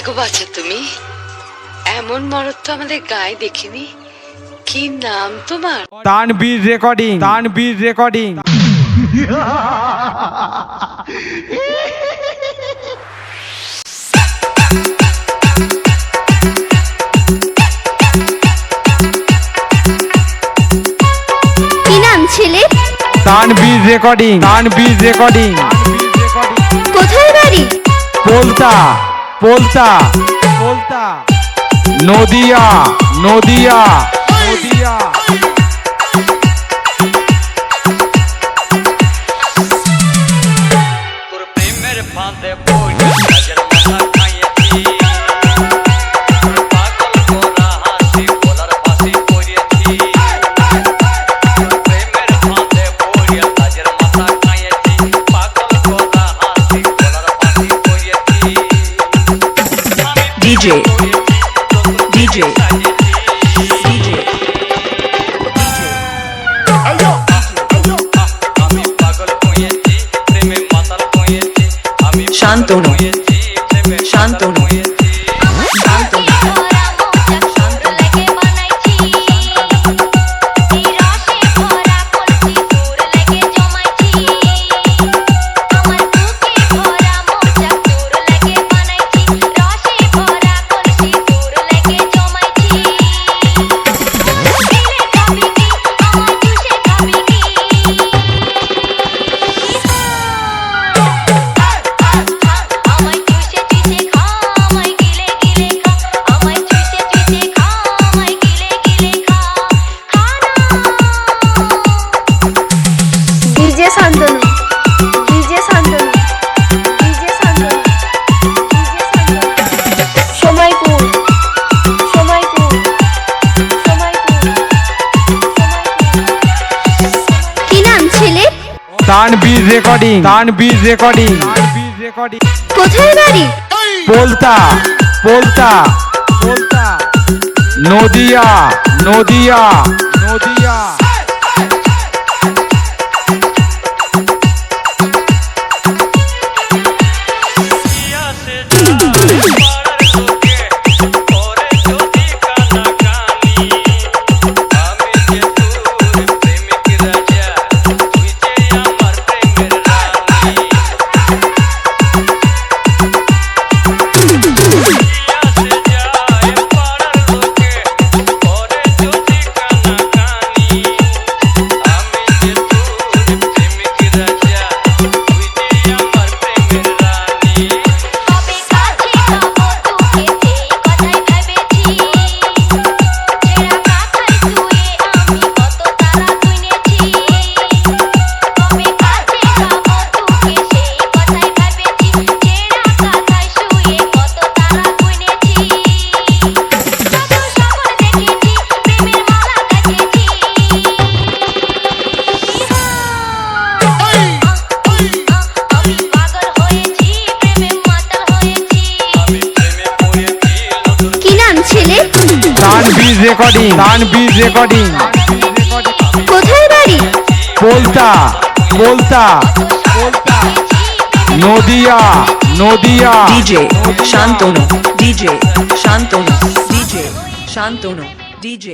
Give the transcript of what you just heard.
গো বাছা তুমি, এমন মরদ তো আমাদের গায়ে দেখিনি। কি নাম তোমার? Tanvir recording, Tanvir recording. কি নাম ছেলে? Tanvir recording, Tanvir recording. কোথায় বাড়ি? পোলতা, পোলতা, পোলতা, নদিয়া, নদিয়া, নদিয়া। তোর প্রেমের ফাঁদে পড়ে কাজের মাথা খাইয়েছি, পাগল করা হাসি বলার ফাঁসি করিয়েছি। তোর প্রেমের ফাঁদে পড়ে কাজের মাথা খাইয়েছি, পাগল করা হাসি বলার ফাঁসি করিয়েছি। DJ, DJ, DJ, আমি পাগল হয়েছি, প্রেমে মাতাল হয়েছি, আমি শান্তনু, প্রেমে শান্তনু, হয়েছি। Shantanu. DJ Shantanu, DJ Shantanu, DJ Shantanu, DJ Shantanu. Samaypur, Samaypur, Samaypur, Samaypur. কি নাম ছেলে? Tanvir recording, Tanvir recording, Tanvir recording. কোথায় বাড়ি? পোলতা, পোলতা, পোলতা, নদিয়া, নদিয়া, নদিয়া। Tanvir recording, Tanvir recording. কোথায় বাড়ি? Polta, Polta, Polta, Nadia, Nadia. DJ, Shantanu, DJ, Shantanu, DJ, Shantanu, DJ।